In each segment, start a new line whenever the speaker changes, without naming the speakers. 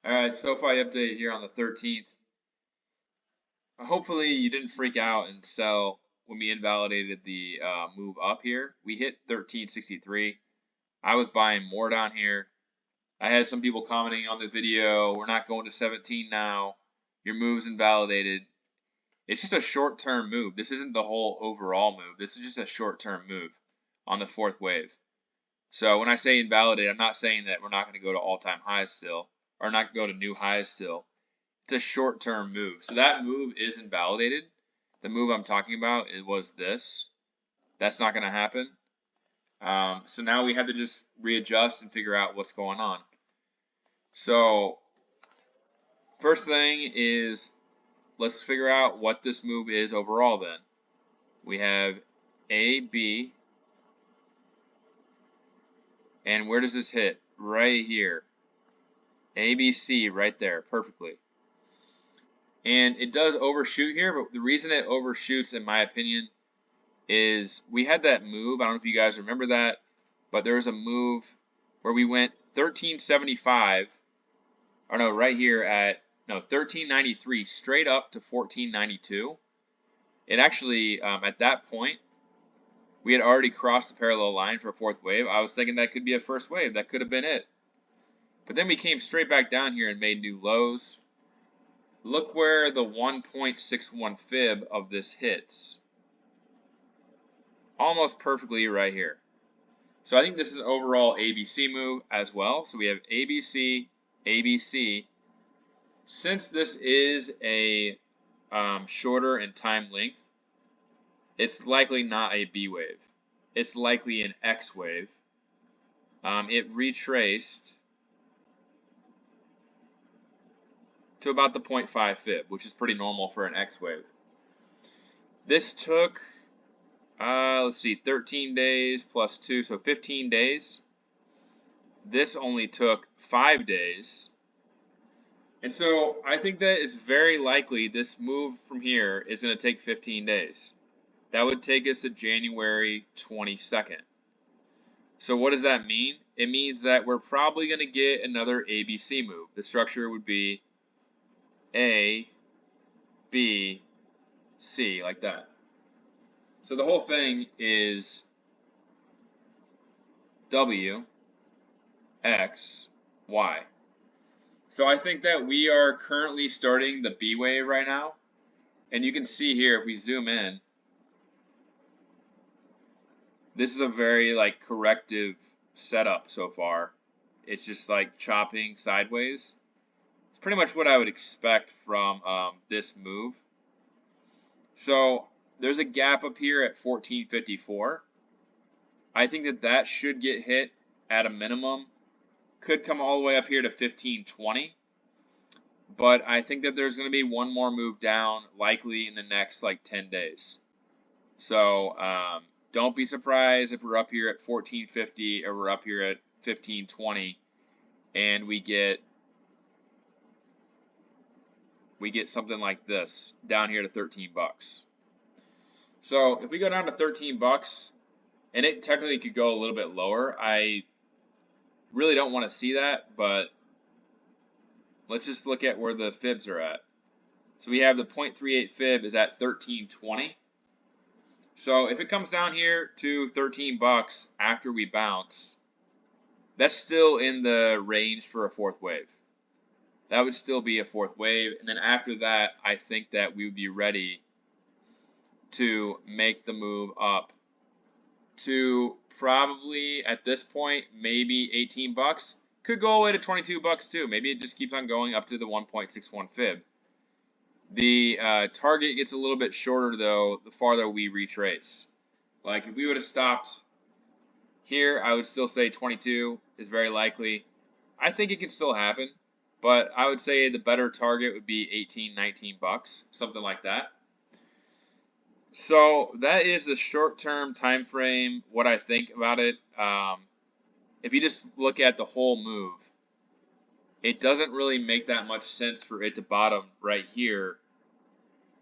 All right, SoFi update here on the 13th. Hopefully you didn't freak out and sell when we invalidated the move up here. We hit 1363. I was buying more down here. I had some people commenting on the video, we're not going to 17 now. Your move's invalidated. It's just a short-term move. This isn't the whole overall move. This is just a short-term move on the fourth wave. So when I say invalidated, I'm not saying that we're not going to go to all-time highs still, or not go to new highs still. It's a short-term move. So that move is invalidated. The move I'm talking about, it was this. That's not going to happen. So now we have to just readjust and figure out what's going on. So first thing is, let's figure out what this move is overall then. We have A, B, and where does this hit? Right here. A, B, C, right there, perfectly. And it does overshoot here, but the reason it overshoots, in my opinion, is we had that move. I don't know if you guys remember that, but there was a move where we went 1375, or no, right here at, no, 1393, straight up to 1492. It actually, at that point, we had already crossed the parallel line for a fourth wave. I was thinking that could be a first wave. That could have been it. But then we came straight back down here and made new lows. Look where the 1.61 fib of this hits. Almost perfectly right here. So I think this is an overall ABC move as well. So we have ABC, ABC. Since this is a shorter in time length, it's likely not a B wave. It's likely an X wave. It retraced to about the 0.5 fib, which is pretty normal for an X wave. This took, let's see, 13 days plus 2, so 15 days. This only took 5 days. And so I think that it's very likely this move from here is going to take 15 days. That would take us to January 22nd. So what does that mean? It means that we're probably going to get another ABC move. The structure would be A, B, C, like that. So the whole thing is W, X, Y. So I think that we are currently starting the B wave right now. And you can see here, if we zoom in, this is a very like corrective setup so far. It's just like chopping sideways. It's pretty much what I would expect from this move. So there's a gap up here at 1454. I think that that should get hit at a minimum. Could come all the way up here to 1520. But I think that there's going to be one more move down likely in the next like 10 days. So don't be surprised if we're up here at 1450 or we're up here at 1520 and we get something like this down here to 13 bucks. So if we go down to 13 bucks, and it technically could go a little bit lower, I really don't want to see that, but let's just look at where the fibs are at. So we have the 0.38 fib is at 1320. So if it comes down here to 13 bucks after we bounce, that's still in the range for a fourth wave. That would still be a fourth wave. And then after that, I think that we would be ready to make the move up to probably at this point, maybe 18 bucks. Could go away to 22 bucks too. Maybe it just keeps on going up to the 1.61 fib. The target gets a little bit shorter though, the farther we retrace. Like if we would have stopped here, I would still say 22 is very likely. I think it could still happen, but I would say the better target would be 18, 19 bucks, something like that. So that is the short-term time frame, what I think about it. If you just look at the whole move, it doesn't really make that much sense for it to bottom right here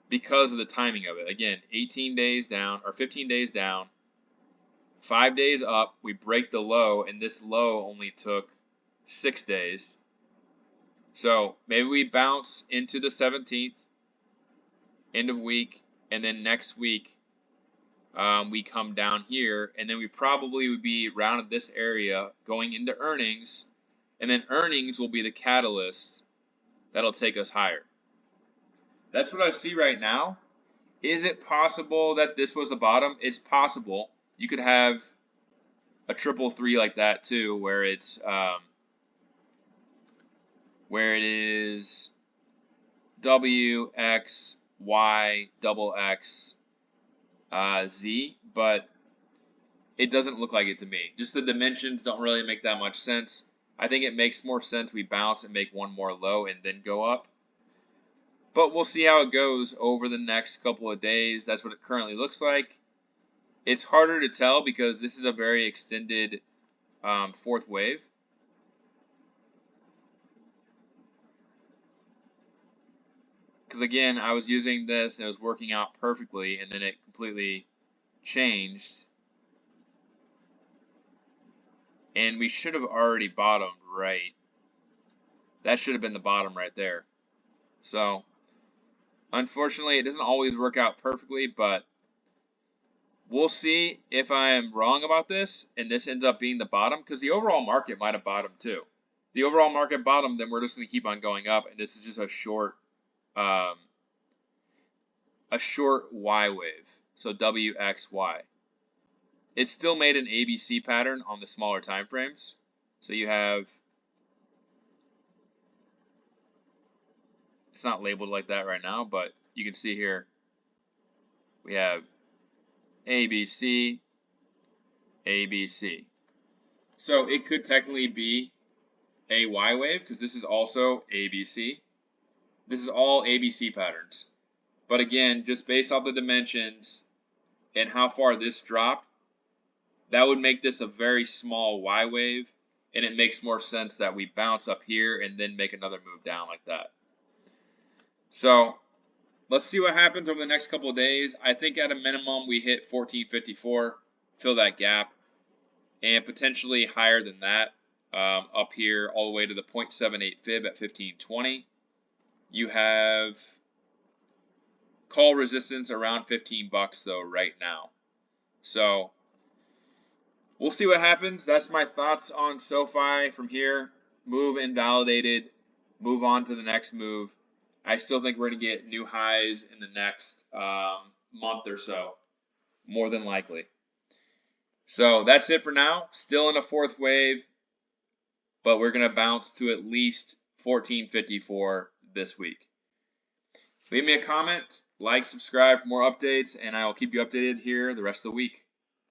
because of the timing of it. Again, 18 days down or 15 days down, 5 days up, we break the low, and this low only took 6 days. So maybe we bounce into the 17th, end of week, and then next week we come down here, and then we probably would be around this area going into earnings, and then earnings will be the catalyst that'll take us higher. That's what I see right now. Is it possible that this was the bottom? It's possible. You could have a 333 like that too, where it is W, X, Y, double X, Z, but it doesn't look like it to me. Just the dimensions don't really make that much sense. I think it makes more sense we bounce and make one more low and then go up. But we'll see how it goes over the next couple of days. That's what it currently looks like. It's harder to tell because this is a very extended fourth wave. Because again, I was using this and it was working out perfectly, and then it completely changed. And we should have already bottomed right. That should have been the bottom right there. So, unfortunately, it doesn't always work out perfectly, but we'll see if I am wrong about this and this ends up being the bottom, because the overall market might have bottomed too. The overall market bottomed, then we're just going to keep on going up, and this is just a short Y wave, so WXY. It still made an ABC pattern on the smaller time frames. So you have, it's not labeled like that right now, but you can see here we have ABC, ABC. So it could technically be a Y wave because this is also ABC. This is all ABC patterns. But again, just based off the dimensions and how far this dropped, that would make this a very small Y wave, and it makes more sense that we bounce up here and then make another move down like that. So let's see what happens over the next couple of days. I think at a minimum we hit 1454, fill that gap, and potentially higher than that up here all the way to the 0.78 fib at 1520. You have call resistance around 15 bucks though right now. So we'll see what happens. That's my thoughts on SOFI from here. Move invalidated. Move on to the next move. I still think we're going to get new highs in the next month or so, more than likely. So that's it for now. Still in a fourth wave, but we're going to bounce to at least 1454 this week. Leave me a comment, like, subscribe for more updates, and I will keep you updated here the rest of the week.